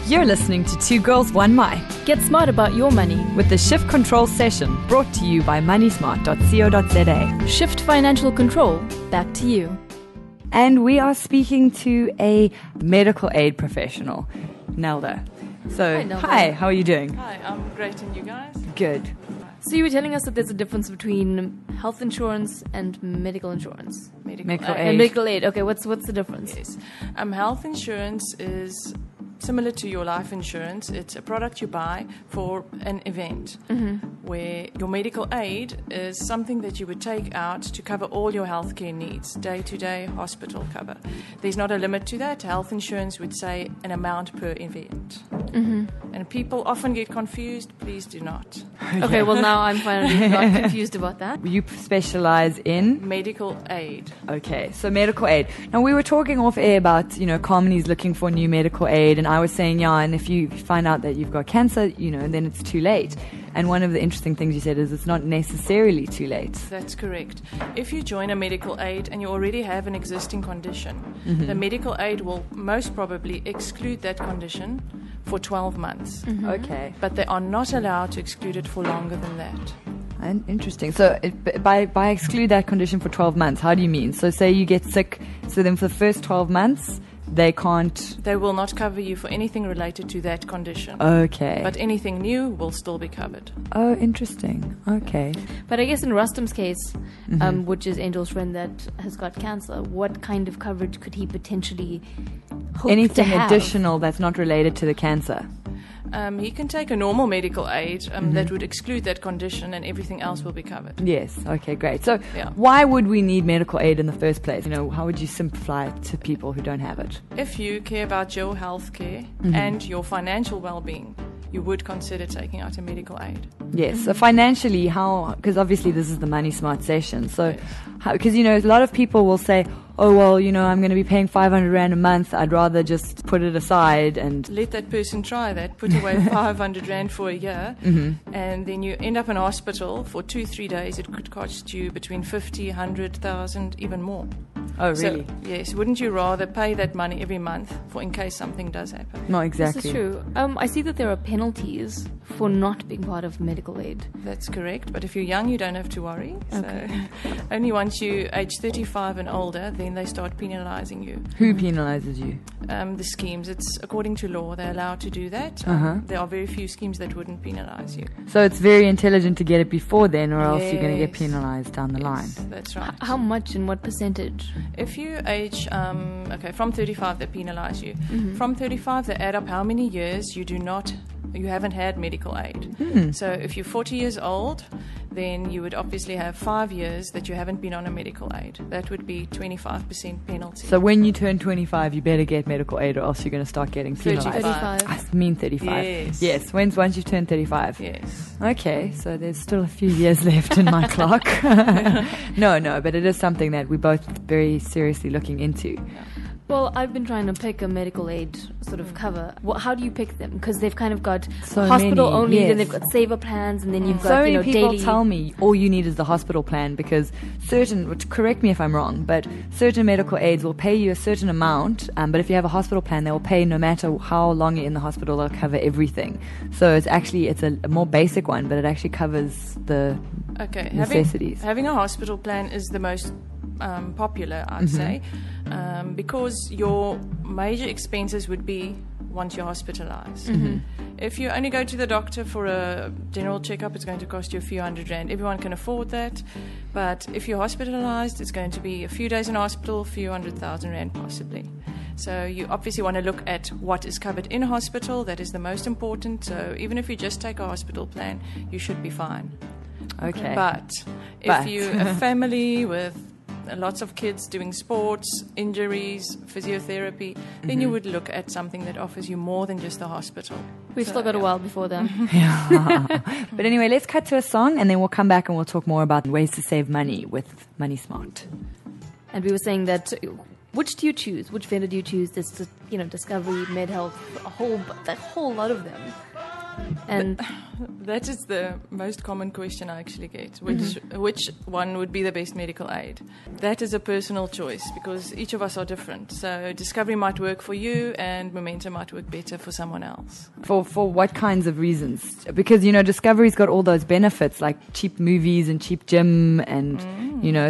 You're listening to Two Girls, One My, Get smart about your money. with the Shift Control session brought to you by moneysmart.co.za. Shift financial control back to you. And we are speaking to a medical aid professional, Nelda. So, Hi, Nelda. hi, how are you doing? Hi, I'm great, and you guys? Good. So you were telling us that there's a difference between health insurance and medical insurance. Medical And aid. medical aid. Okay, what's the difference? Yes. Health insurance is similar to your life insurance. It's a product you buy for an event, where your medical aid is something that you would take out to cover all your healthcare needs, day-to-day hospital cover. There's not a limit to that. Health insurance would say an amount per event. And people often get confused. Please do not. Okay, well now I'm finally not confused about that. You specialize in? Medical aid. Okay, so medical aid. Now, we were talking off air about, Carmony's looking for new medical aid, and I was saying, yeah, and if you find out that you've got cancer, then it's too late. And one of the interesting things you said is it's not necessarily too late. That's correct. If you join a medical aid and you already have an existing condition, the medical aid will most probably exclude that condition for 12 months. Okay. But they are not allowed to exclude it for longer than that. And interesting. So by exclude that condition for 12 months, how do you mean? So say you get sick, so then for the first 12 months, they can't... They will not cover you for anything related to that condition. Okay. But anything new will still be covered. Oh, interesting. Okay. But I guess in Rustam's case, which is Angel's friend that has got cancer, what kind of coverage could he potentially hope Anything to have? additional that's not related to the cancer? He can take a normal medical aid that would exclude that condition, and everything else will be covered. Yes. Okay, great. So Yeah. why would we need medical aid in the first place? How would you simplify it to people who don't have it? If you care about your health care and your financial well-being, you would consider taking out a medical aid. Yes. So financially, how? Because obviously this is the Money Smart session. So, because a lot of people will say, "Oh well, I'm going to be paying 500 rand a month. I'd rather just put it aside and." Let that person try that. Put away 500 rand for a year, and then you end up in hospital for 2-3 days. It could cost you between 50, 100,000, even more. Oh, really? So, yes. Wouldn't you rather pay that money every month for in case something does happen? No, This exactly. is true. I see that there are penalties for not being part of medical aid. That's correct. But if you're young, you don't have to worry. Okay. So only once you age 35 and older, then they start penalising you. Who penalizes you? The schemes, it's according to law, they're allowed to do that. There are very few schemes that wouldn't penalise you. So it's very intelligent to get it before then, or else you're going to get Yes. penalized down the line. Yes, that's right. How much and what percentage? If you age, from 35 they penalise you. From 35 they add up how many years you haven't had medical aid. So if you're 40 years old, then you would obviously have 5 years that you haven't been on a medical aid. That would be 25% penalty. So when you turn 25, you better get medical aid, or else you're going to start getting penalized. 35. 35. I mean 35. Yes. Once you've turned 35. Yes. Okay, so there's still a few years left in my clock. No, but it is something that we're both very seriously looking into. Well, I've been trying to pick a medical aid sort of cover. How do you pick them? Because they've kind of got So hospital many, only, yes. then they've got saver plans, and then you've got So many people daily. tell me all you need is the hospital plan, because correct me if I'm wrong, but certain medical aids will pay you a certain amount, but if you have a hospital plan, they will pay no matter how long you're in the hospital, they'll cover everything. So it's a more basic one, but it actually covers the Okay. necessities. Having a hospital plan is the most popular, I'd say, because your major expenses would be once you're hospitalized. If you only go to the doctor for a general checkup, it's going to cost you a few hundred rand. Everyone can afford that. But if you're hospitalized, it's going to be a few days in hospital, a few 100,000 rand possibly. So you obviously want to look at what is covered in hospital. That is the most important. So even if you just take a hospital plan, you should be fine. Okay. But if you're a family with lots of kids doing sports, injuries, physiotherapy, then you would look at something that offers you more than just the hospital. We've still got a while before then. But anyway, let's cut to a song, and then we'll come back and we'll talk more about ways to save money with Money Smart. And we were saying that, which do you choose? Which vendor do you choose? There's, Discovery, MedHealth, that whole lot of them. And that is the most common question I actually get. Which one would be the best medical aid? That is a personal choice because each of us are different. So Discovery might work for you and Momentum might work better for someone else. For what kinds of reasons? Because, Discovery's got all those benefits like cheap movies and cheap gym and,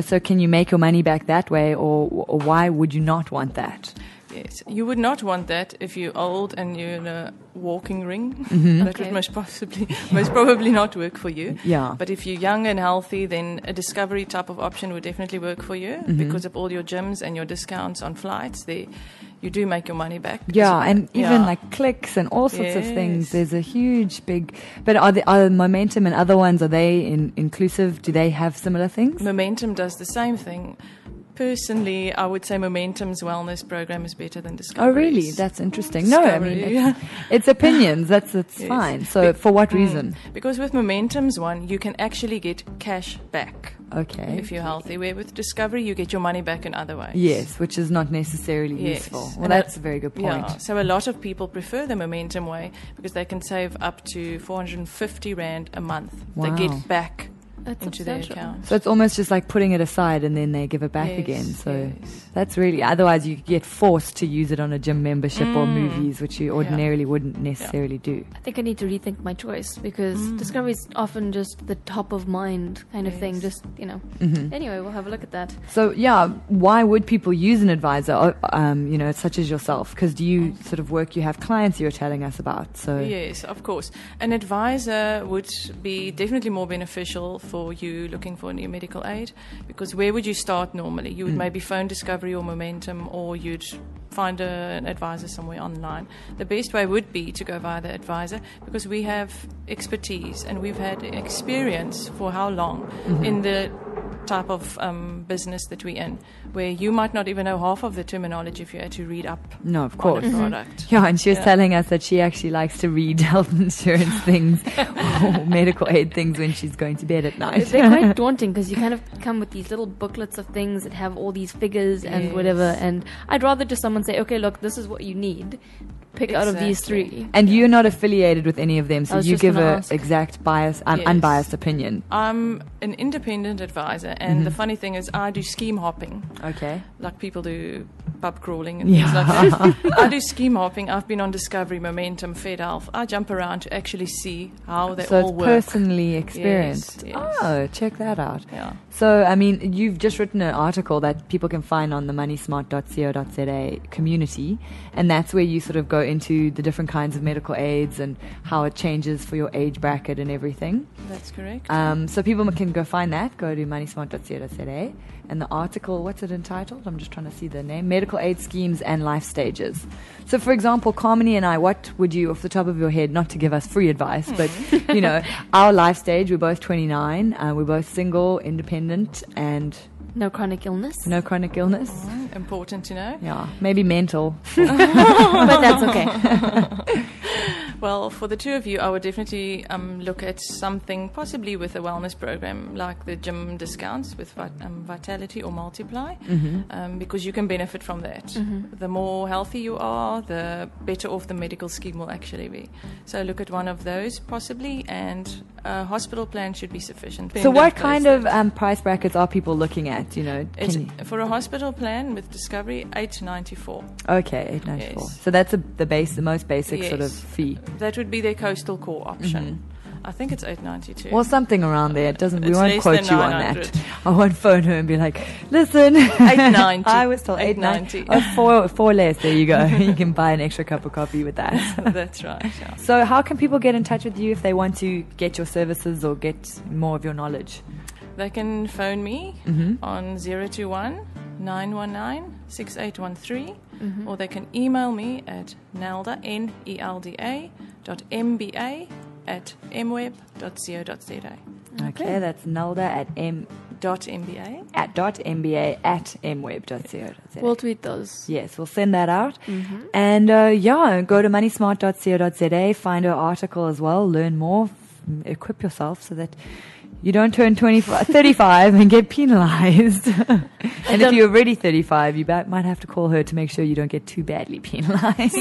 so can you make your money back that way or why would you not want that? Yes, you would not want that if you're old and you're in a walking ring. That would most probably not work for you. Yeah. But if you're young and healthy, then a Discovery type of option would definitely work for you because of all your gyms and your discounts on flights. You do make your money back. Yeah, and even like clicks and all sorts of things. There's a huge big. But are Momentum and other ones, are they inclusive? Do they have similar things? Momentum does the same thing. Personally, I would say Momentum's wellness program is better than Discovery's. Oh, really? That's interesting. No, I mean, it's opinions. That's fine. So for what reason? Because with Momentum's one, you can actually get cash back. Okay. If you're healthy. Where with Discovery, you get your money back in other ways. Yes, which is not necessarily useful. Well, that's a very good point. Yeah, so a lot of people prefer the Momentum way because they can save up to 450 Rand a month. Wow. They get back that's into their account. So it's almost just like putting it aside and then they give it back again. So that's really, otherwise you get forced to use it on a gym membership or movies, which you ordinarily wouldn't necessarily do. I think I need to rethink my choice because Discovery is often just the top of mind kind of thing. Just, Anyway, we'll have a look at that. So, why would people use an advisor, such as yourself? Because do you sort of work, you have clients you're telling us about. So yes, of course. An advisor would be definitely more beneficial for you looking for a new medical aid, because where would you start normally? You would maybe phone Discovery or Momentum, or you'd find an advisor somewhere online. The best way would be to go via the advisor, because we have expertise and we've had experience for how long in the type of business that we're in, where you might not even know half of the terminology if you had to read up no, of course. on a product. Yeah, and she was telling us that she actually likes to read health insurance things or medical aid things when she's going to bed at night. They're quite daunting because you kind of come with these little booklets of things that have all these figures and whatever, and I'd rather just someone say, okay, look, this is what you need. Pick out of these three. And you're not affiliated with any of them, so you give an exact unbiased opinion. I'm an independent advisor, and the funny thing is I do scheme hopping. Okay. Like people do pub crawling and things like that. I do scheme hopping. I've been on Discovery, Momentum, FedHealth. I jump around to actually see how they all work. So it's personally experienced. Yes. Oh, check that out. Yeah. So, I mean, you've just written an article that people can find on the moneysmart.co.za community, and that's where you sort of go into the different kinds of medical aids and how it changes for your age bracket and everything. That's correct. So people can go find that. Go to moneysmart.co.za. And the article, what's it entitled? I'm just trying to see the name. Medical aid schemes and life stages. So, for example, Carmony and I, what would you, off the top of your head, not to give us free advice, but, our life stage, we're both 29. We're both single, independent, and... No chronic illness. No chronic illness. Important to know. Yeah, maybe mental. But that's okay. Well, for the two of you, I would definitely look at something possibly with a wellness program, like the gym discounts with Vitality or Multiply, because you can benefit from that. The more healthy you are, the better off the medical scheme will actually be. So look at one of those possibly, and a hospital plan should be sufficient. So what kind of price brackets are people looking at? For a hospital plan with Discovery, $8.94. Okay, $8.94. Yes. So that's the most basic sort of fee. That would be their coastal core option. I think it's $8.92. Well, something around there. We won't less quote than you on 900. that. I won't phone her and be like, listen, $8.90. I was told $8.90. Oh, four less. There you go. You can buy an extra cup of coffee with that. That's right. Yeah. So how can people get in touch with you if they want to get your services or get more of your knowledge? They can phone me on 021 919 6813, or they can email me at nelda, NELDA, .mba@mweb.co.za. Okay, that's nelda at .mba at mweb.co.za. We'll tweet those. Yes, we'll send that out. And go to moneysmart.co.za, find our article as well, learn more, equip yourself so that you don't turn 35 and get penalized. And if you're already 35, you might have to call her to make sure you don't get too badly penalized.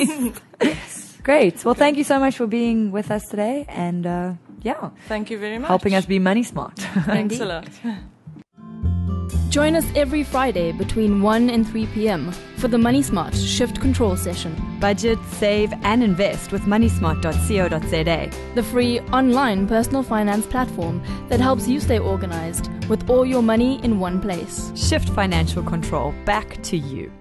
Great. Well, thank you so much for being with us today, and Thank you very much. helping us be money smart. Thanks a lot. Join us every Friday between 1 and 3 p.m. for the Money Smart Shift Control session. Budget, save, and invest with moneysmart.co.za. The free online personal finance platform that helps you stay organized with all your money in one place. Shift financial control back to you.